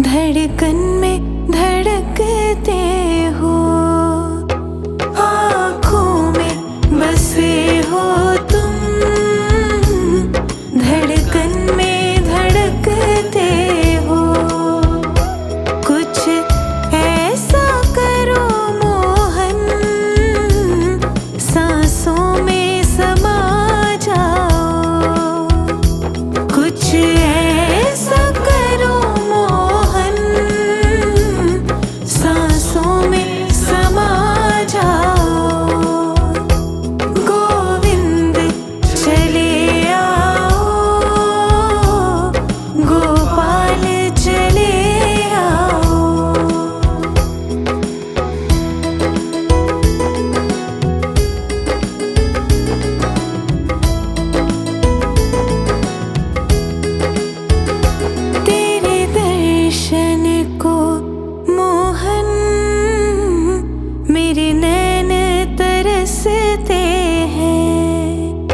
धड़कन में धड़कते हो, आँखों में बसे हो तुम, धड़कन में धड़कते हो। कुछ ऐसा करो मोहन, सांसों में समा जाओ। कुछ ऐसा करो मोहन, सांसों में समा जाओ। गोविंद चले आओ, गोपाल चले आओ। तेरे दर्शन को मोहन मेरे नैन तरसते हैं।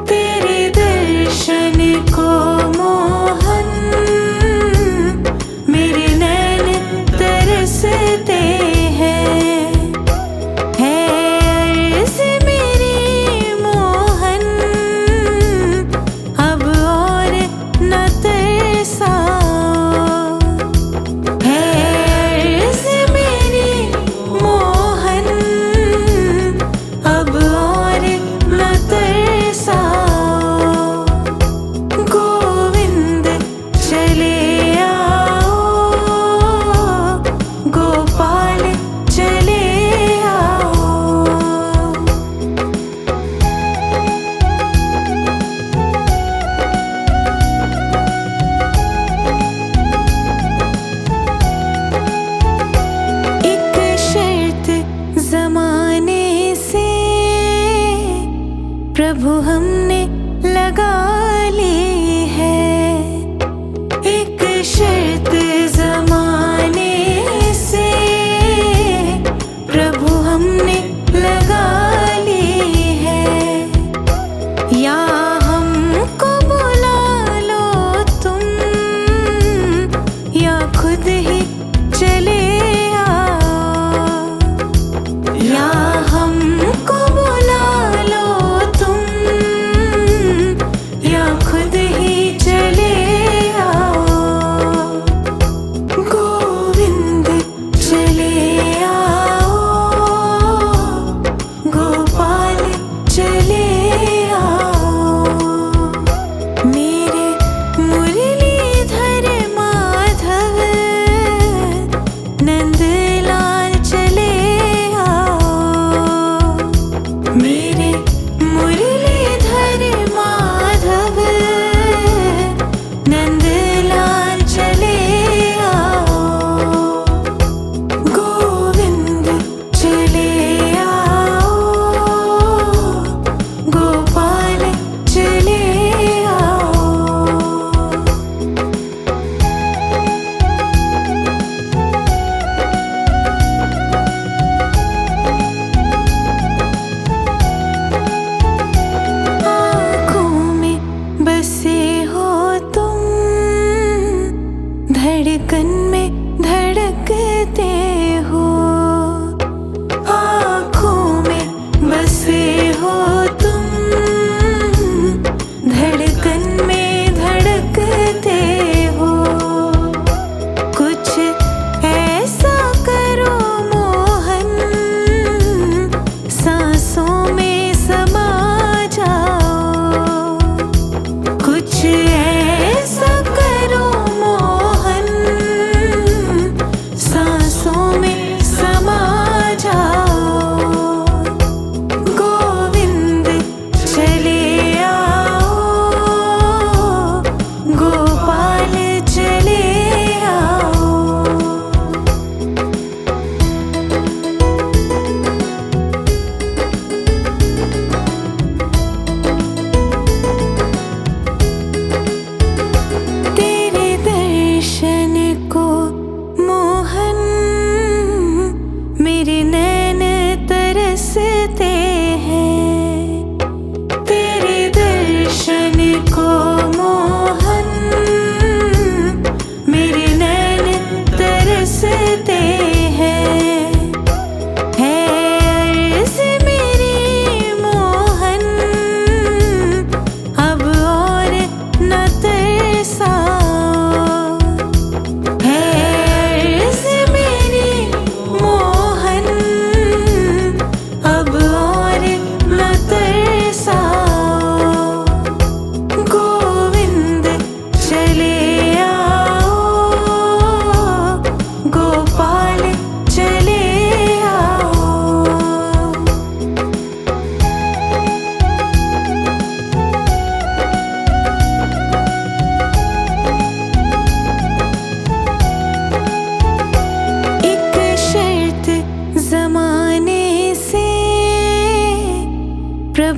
तेरे दर्शन को मोहन मेरे नैन तरसते हैं। है अर्ज़ मेरी मोहन, अब और न तरसाओ। है अर्ज़ मेरी मोहन, अब और न तरसाओ। गोविंद चले आओ, गोपाल चले आओ। एक शर्त ज़माने से प्रभु हमने लगा ली है। एक शर्त ज़माने से प्रभु हमने लगा ली है। या हमको बुला लो तुम, या खुद ही चले आओ। या हमको बुला लो तुम, या खुद ही चले आओ। गोविंद चले आओ, गोपाल चले आओ। मेरे मुरलीधर माधव नंदलाल चले आओ। मेरे मुरलीधर माधव नंदलाल चले आओ। गोविंद चले आओ, गोपाल चले आओ। आँखों में बसे हो तुम, धड़कन में धड़कते हो। आँखों में बसे हो तुम, धड़कन में धड़कते हो। कुछ ऐसा करो मोहन, सांसों में समा जाओ। कुछ ऐसा करो मोहन, सांसों में समा जाओ। गोविंद चले आओ, गोपाल चले आओ।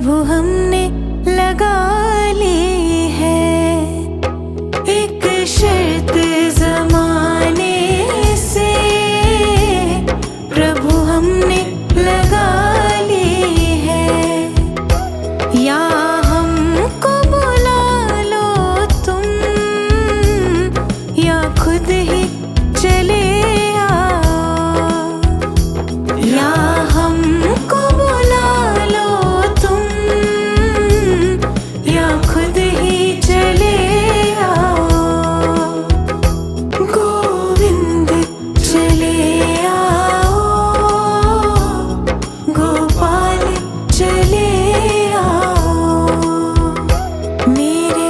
प्रभु हमने लगा ली है। एक शर्त ज़माने से प्रभु हमने लगा ली है। या हमको बुला लो तुम, या खुद ही चले आओ। या हमको बुला लो तुम, या खुद ही चले आओ। गोविंद चले आओ, गोपाल चले आओ। मेरे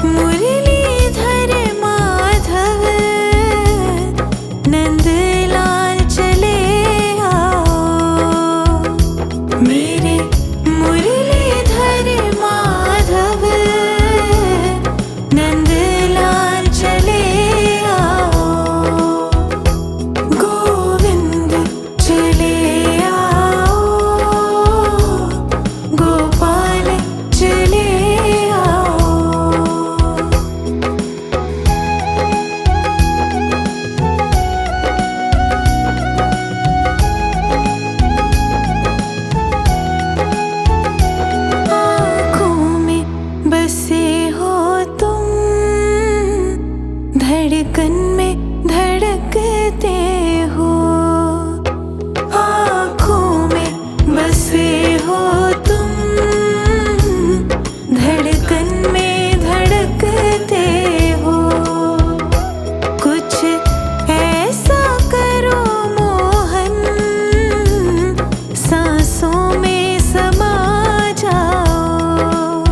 मुरलीधर माधव नंदलाल चले आओ। मेरे मुरलीधर माधव नंदलाल चले आओ। गोविंद चले आओ, गोपाल चले आओ। आँखों में बसे हो तुम, धड़कन में धड़कते हो। आँखों में बसे हो तुम, धड़कन में धड़कते हो। कुछ ऐसा करो मोहन, सांसों में समा जाओ।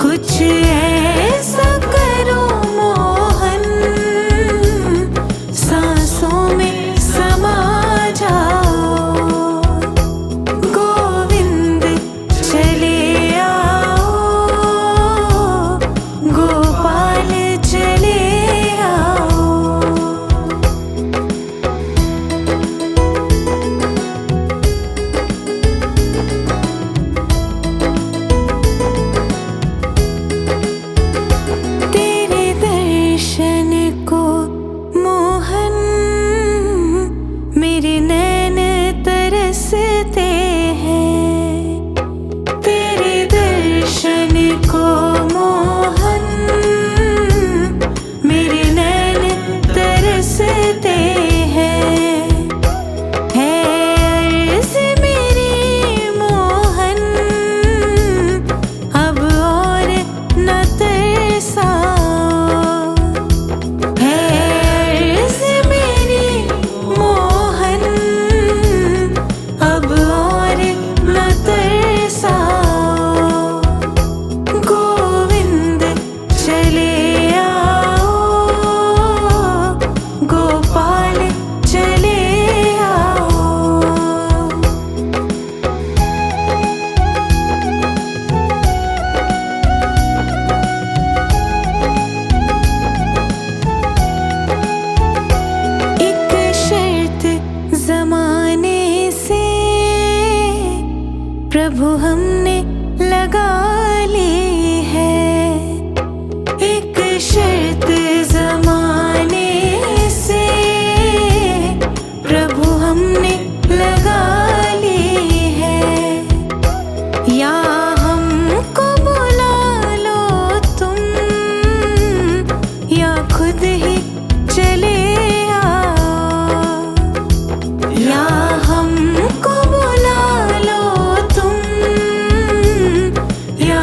कुछ ऐसा करो मोहन, सांसों में समा जाओ। गोविंद चले आओ, गोपाल चले आओ। तेरे दर्शन को मोहन मेरे नैन तरसते हैं। तेरे दर्शन को मोहन मेरे नैन तरसते हैं। है अर्ज़ मेरी मोहन, अब और न तरसाओ। है अर्ज़ मेरी मोहन, अब और न तरसाओ। गोविंद चले आओ, गोपाल चले आओ। एक शर्त ज़माने से प्रभु हमने लगा ली है। एक शर्त ज़माने से प्रभु हमने लगा ली है। या हमको बुला लो तुम, या खुद ही चले आओ। या हमको बुला लो तुम, या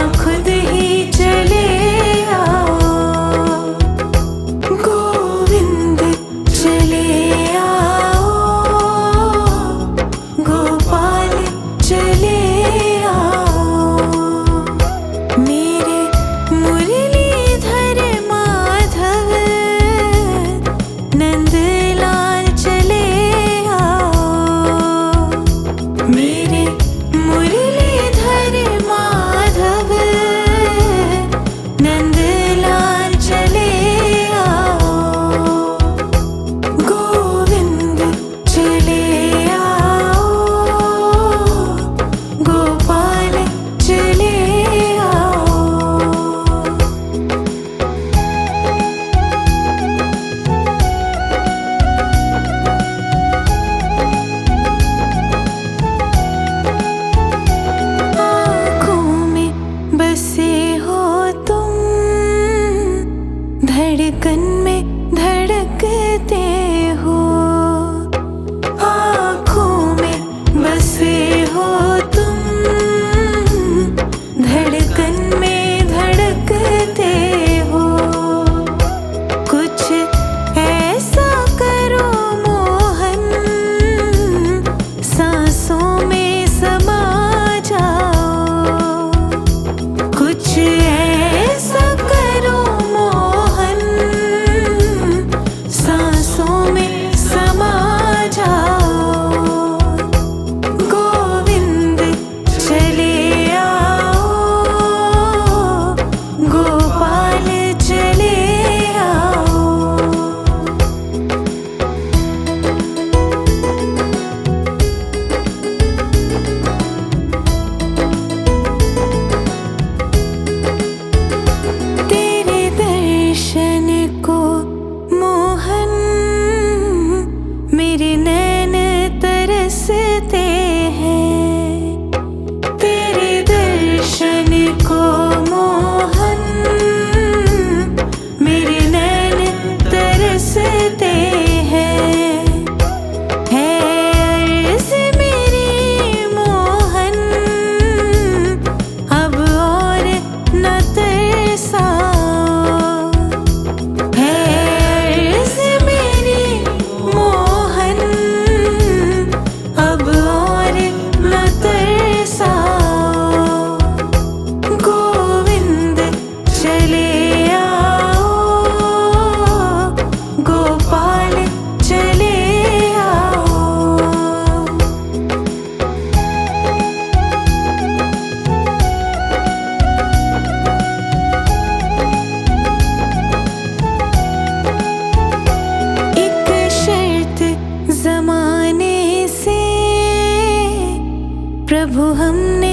प्रभु हमने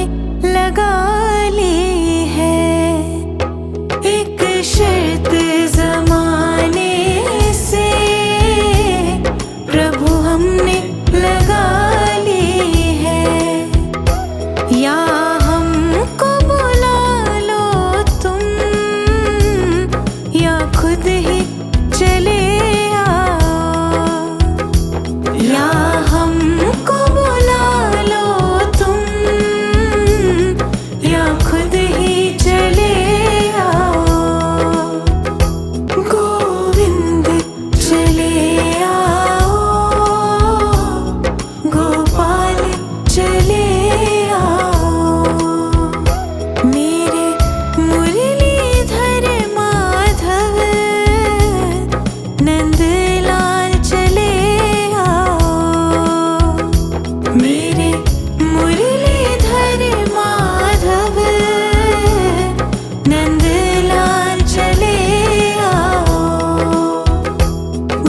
लगा ली है। एक शर्त ज़माने से प्रभु हमने लगा ली है। या हमको बुला लो तुम, या खुद ही चले आओ। या हमको बुला लो तुम, या खुद ही चले आओ। गोविंद चले आओ, गोपाल चले आओ। मेरे मुरलीधर माधव नंदलाल चले आओ। मेरे मुरलीधर माधव नंदलाल चले आओ।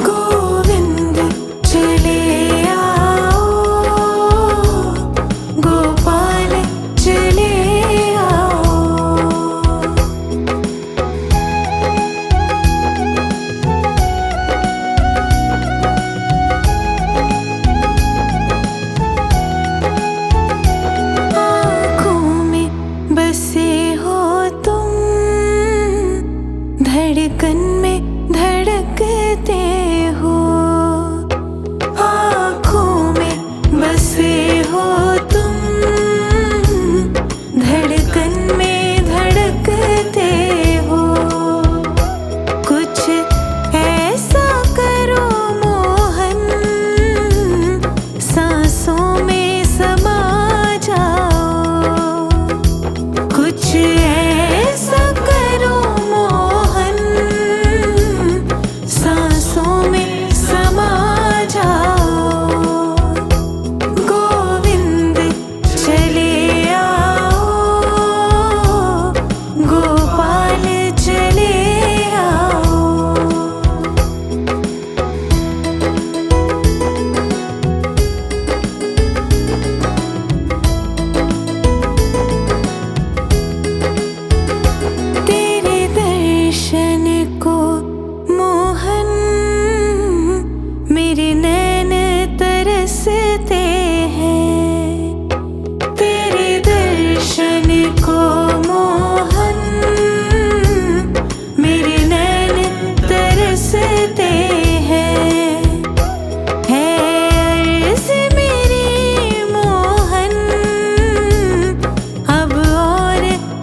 गोविंद चले आओ, गोपाल चले आओ। आँखों में बसे हो तुम, धड़कन में धड़कते हो। आँखों में बसे हो तुम, धड़कन में धड़कते हो। कुछ ऐसा करो मोहन, सांसों में समा जाओ। कुछ ऐसा करो मोहन, सांसों में समा जाओ। गोविंद चले आओ, गोपाल चले आओ। तेरे दर्शन को मोहन मेरे नैन तरसते हैं। तेरे दर्शन को मोहन मेरे नैन तरसते हैं। है अर्ज़ मेरी मोहन, अब और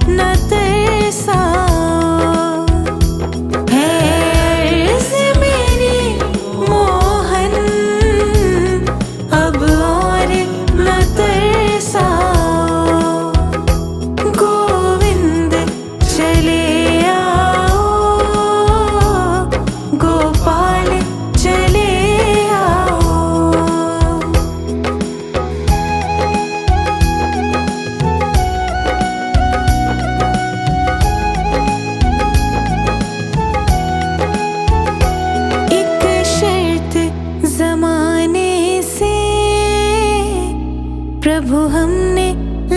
न तरसाओ। है अर्ज़ मेरी मोहन, अब और न तरसाओ। गोविंद चले आओ, गोपाल चले आओ। एक शर्त ज़माने से प्रभु हमने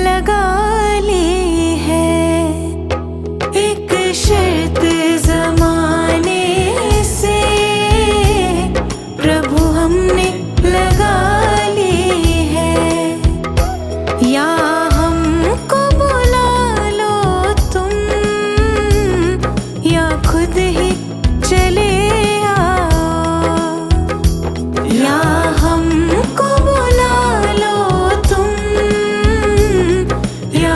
लगा ली है। एक शर्त ज़माने से प्रभु हमने लगा ली है। या हमको बुला लो तुम, या खुद ही चले आओ। या हमको बुला लो तुम, या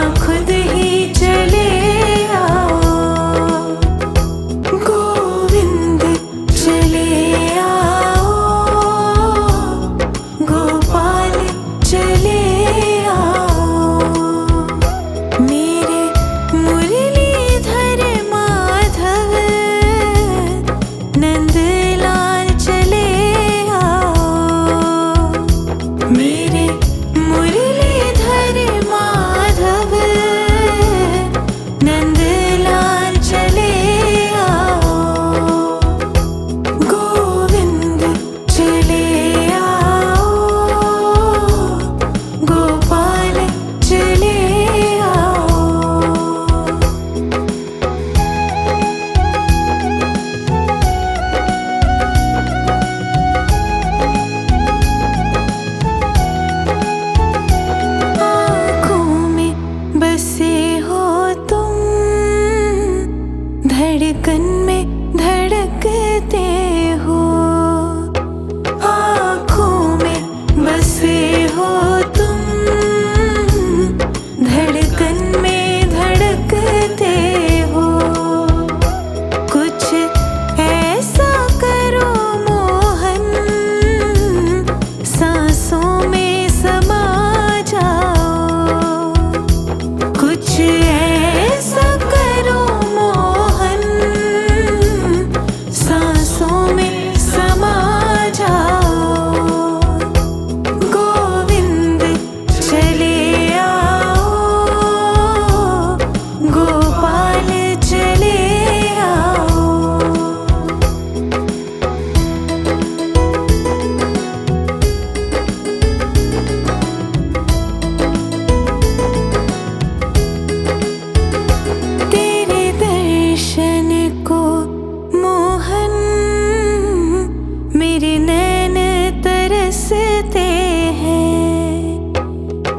हैं।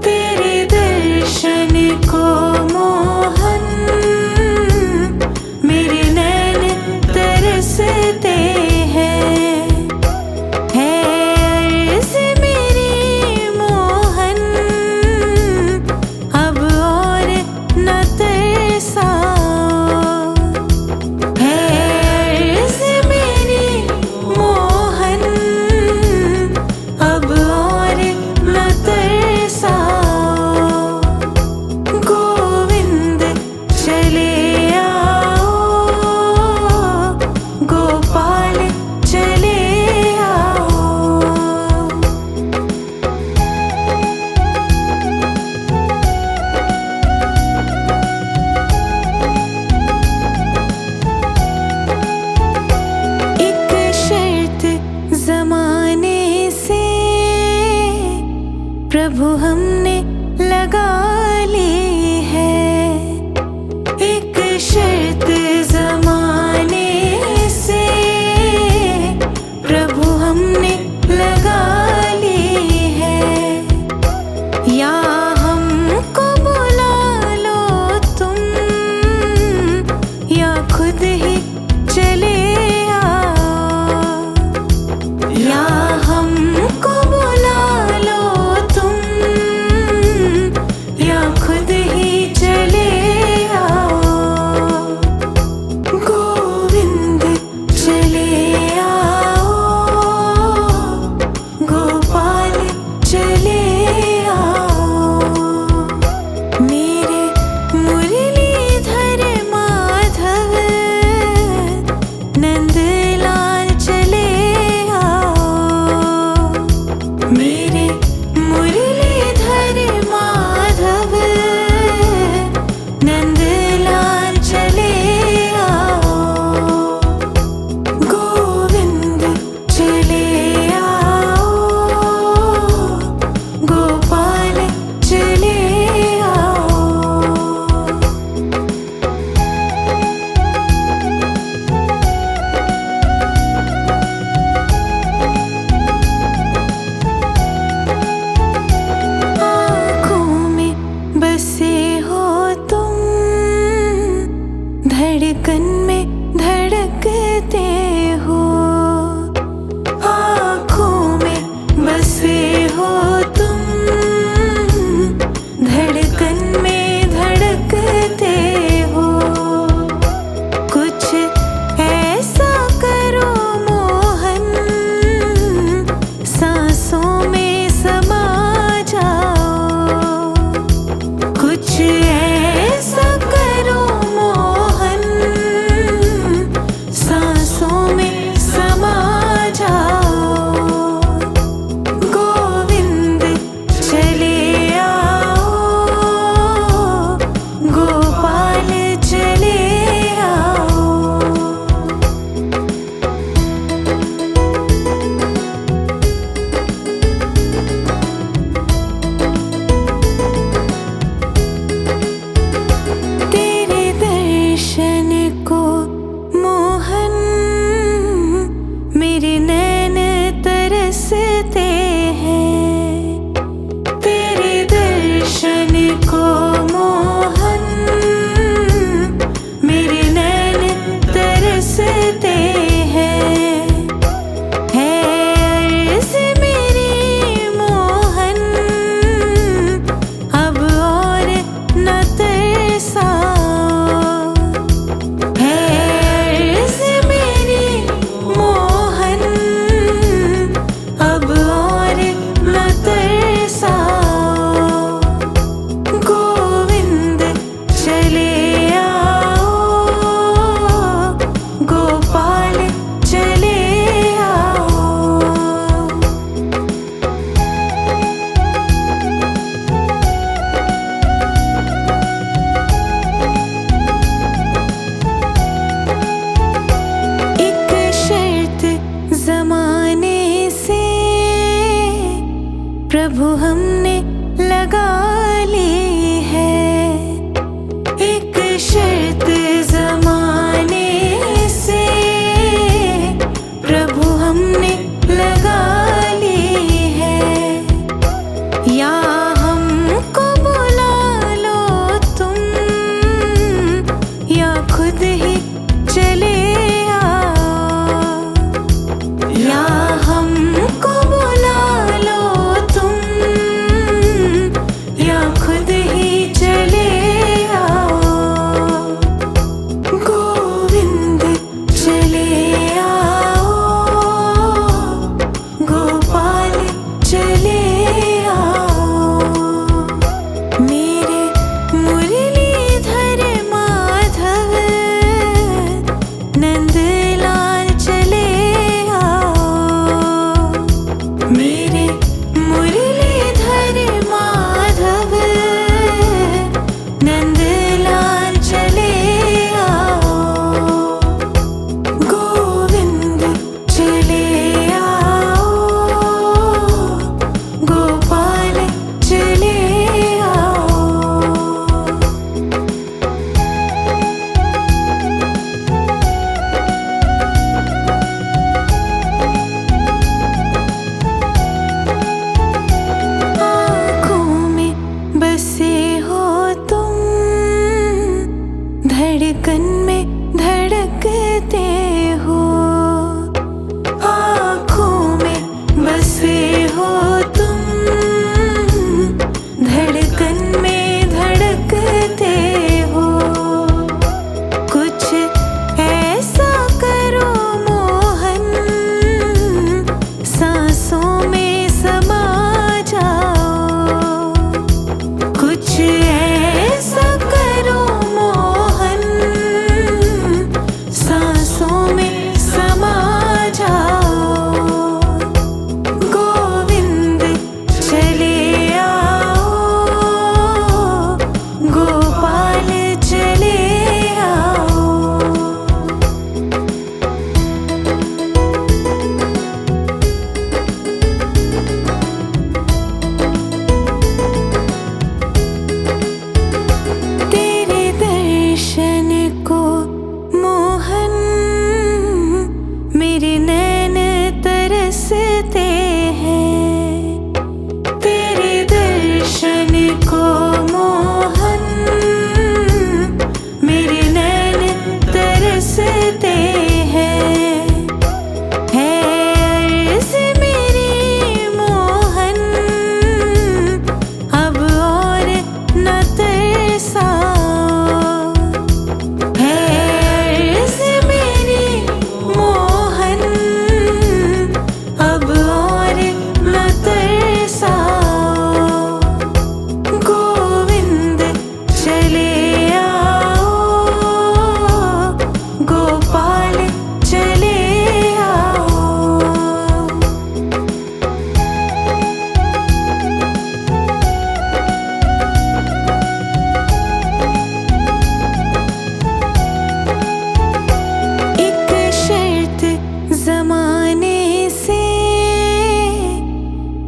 तेरे दर्शन को मोहन मेरे नैन तरसते हैं। है अर्ज़ मेरी मोहन अब और न तरसाओ। है अर्ज़ मेरी मोहन अब और न तरसाओ। गोविंद चले आओ, गोपाल चले आओ। एक शर्त ज़माने से प्रभु हमने लगा ली है। एक शर्त ज़माने से प्रभु हमने लगा ली है। या हमको बुला लो तुम या खुद ही चले आओ। या हमको बुला लो तुम या खुद ही चले आओ। गोविंद चले आओ, गोपाल चले आओ। मेरे मुरलीधर माधव नंदलाल चले आओ। मेरे मुरलीधर माधव नंदलाल चले आओ। गोविंद चले आओ, गोपाल चले आओ। आँखों में बसे हो तुम, धड़कन में धड़कते हो। आँखों में बसे हो तुम, धड़कन में धड़कते हो। कुछ ऐसा करो मोहन सांसों में समा जाओ। कुछ ऐसा करो मोहन सांसों में समा जाओ। गोविंद चले आओ, गोपाल चले आओ। तेरे दर्शन को मोहन मेरे नैन तरसते हैं। तेरे दर्शन को मोहन मेरे नैन तरसते हैं। है अर्ज़ मेरी मोहन अब और न तरसाओ। है अर्ज़ मेरी मोहन अब और न तरसाओ। गोविंद चले आओ, गोपाल चले आओ। एक शर्त ज़माने से प्रभु हमने लगा ली है। एक शर्त ज़माने से प्रभु हमने लगा ली है।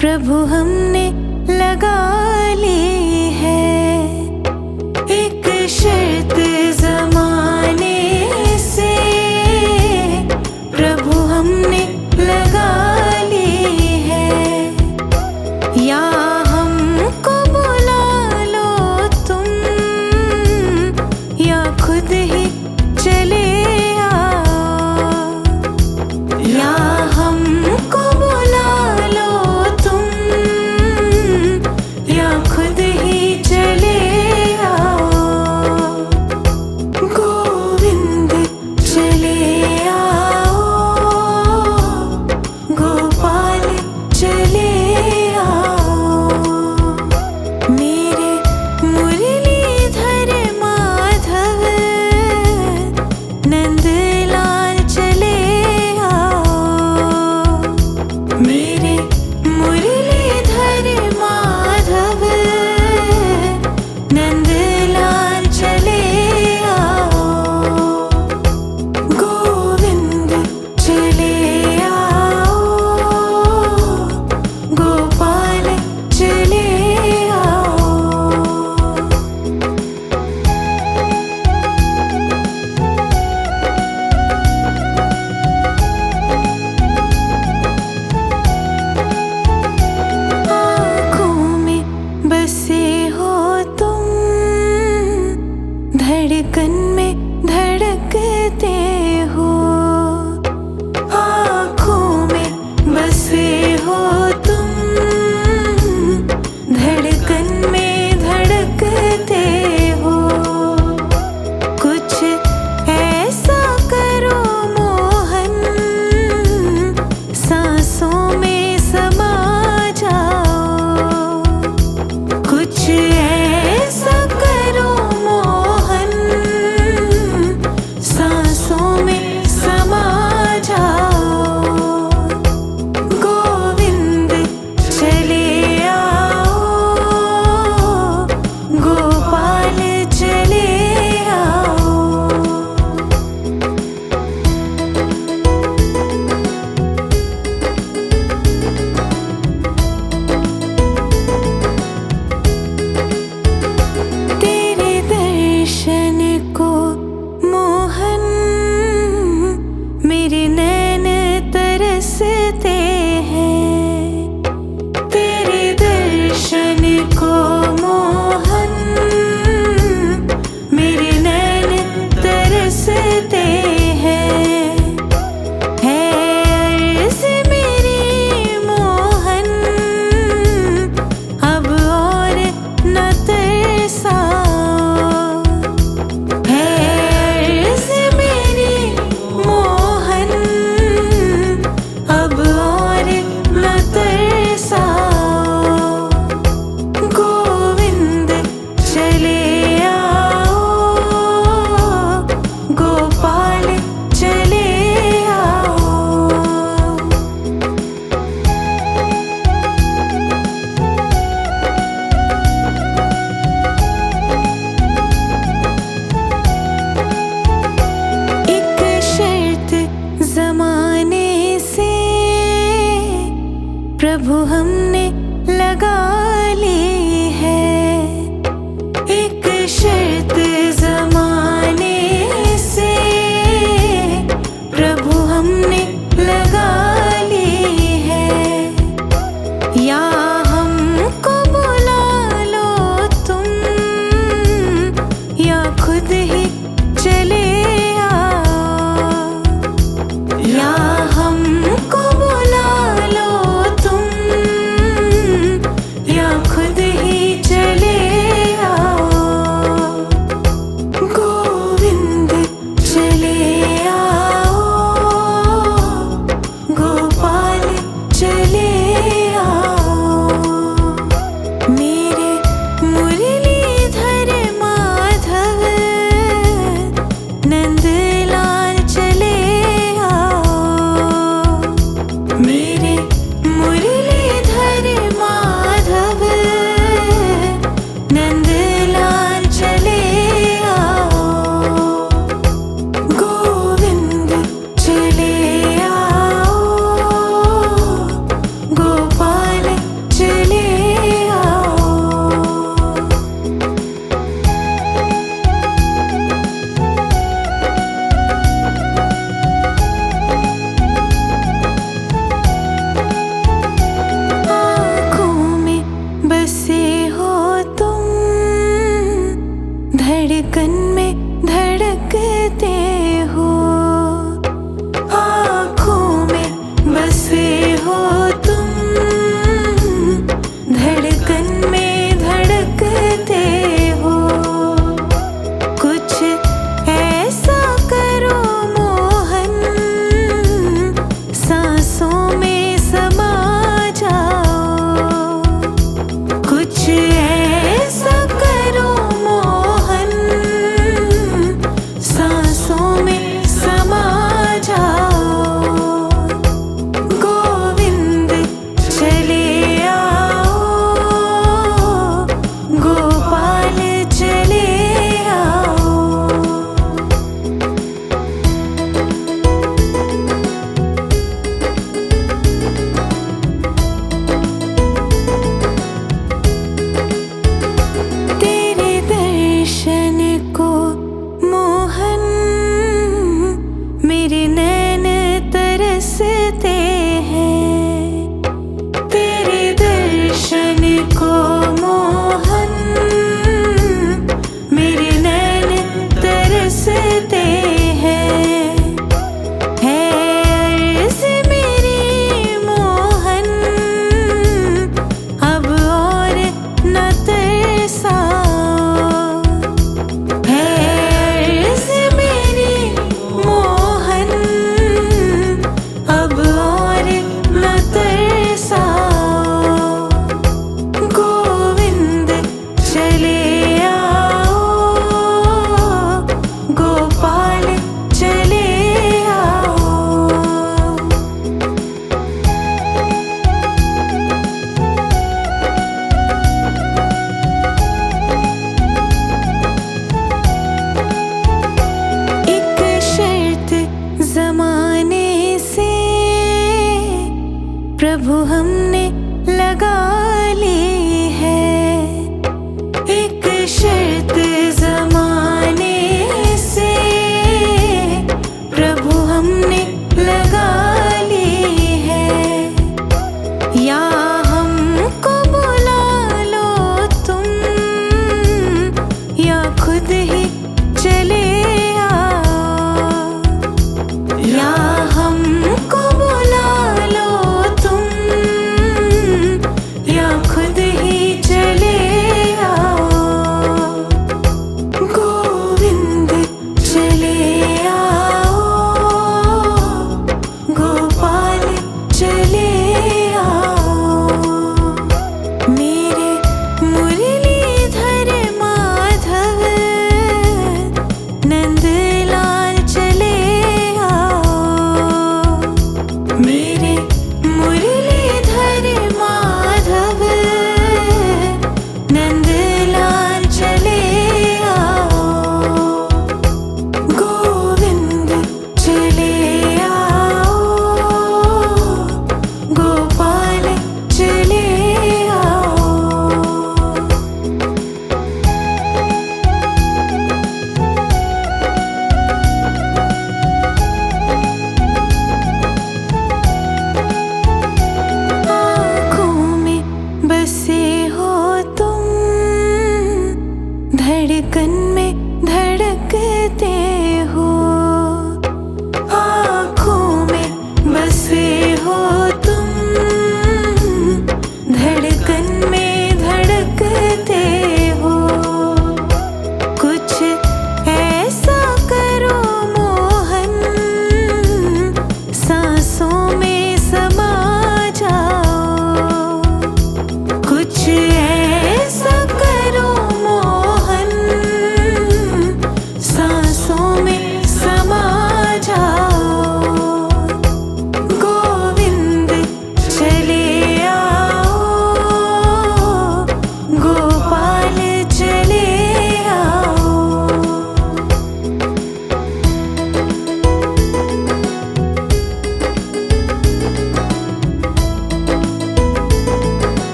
प्रभु हमने लगा ली है। एक शर्त ज़माने से प्रभु हमने लगा ली है। या हमको बुला लो तुम, या खुद ही चले आओ। या हमको बुला लो तुम, या खुद ही चले आओ। गोविंद चले आओ, गोपाल चले आओ। मेरे मुरलीधर माधव नंदलाल चले आओ। मेरे मुरलीधर माधव नंदलाल चले आओ। गोविंद चले आओ, गोपाल चले आओ। आँखों में बसे हो तुम, धड़कन में धड़कते हो। आँखों में बसे हो तुम, धड़कन में धड़कते हो। कुछ ऐसा करो मोहन, सांसों में समा जाओ। कुछ ऐसा करो मोहन, सांसों में समा जाओ। गोविंद चले आओ, गोपाल चले आओ। तेरे दर्शन को मोहन मेरे नैन तरसते हैं। तेरे दर्शन को मोहन मेरे नैन तरसते हैं। है अर्ज़ मेरी मोहन, अब और न तरसाओ। है अर्ज़ मेरी मोहन, अब और न तरसाओ। गोविंद चले आओ, गोपाल चले आओ। एक शर्त ज़माने से प्रभु हमने लगा ली है। एक शर्त ज़माने से प्रभु हमने लगा ली है। या हमको बुला लो तुम, या खुद ही चले आओ। या हमको बुला लो तुम, या खुद ही चले आओ। हमने लगा ली है। एक शर्त ज़माने से प्रभु हमने लगा ली है। या हमको बुला लो तुम, या खुद ही चले आओ। या हमको बुला लो तुम, या खुद ही चले आओ।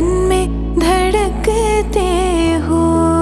में धड़कते हो।